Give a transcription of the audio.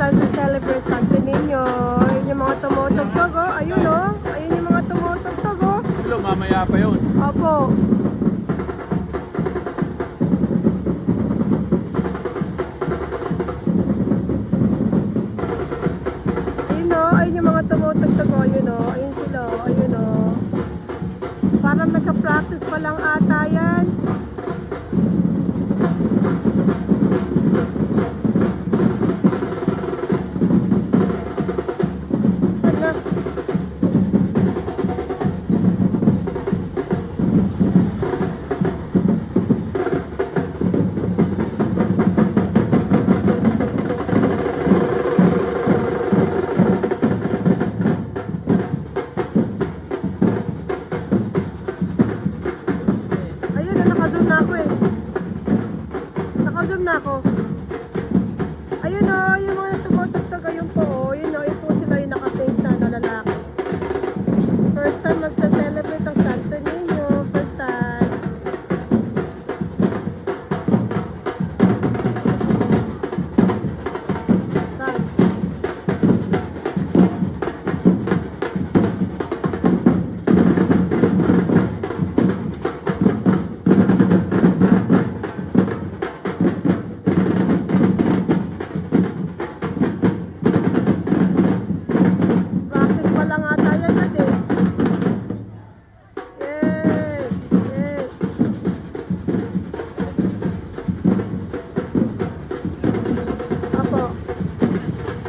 time to celebrate Santo Niño. Ayun yung mga tumutugtog, oh. Ayun, oh. Ayun yung mga tumutugtog, oh. Hello, mamaya pa yun. Opo. Ayun, oh. Ayun yung mga tumutugtog, oh. Ayun, oh. Ayun sila, oh. Ayun, oh. Parang nagka-practice pa lang ata yan. Sana. Ayun, naka-zoom na ako eh. Naka-zoom na ako. Ayun, oh, yung mga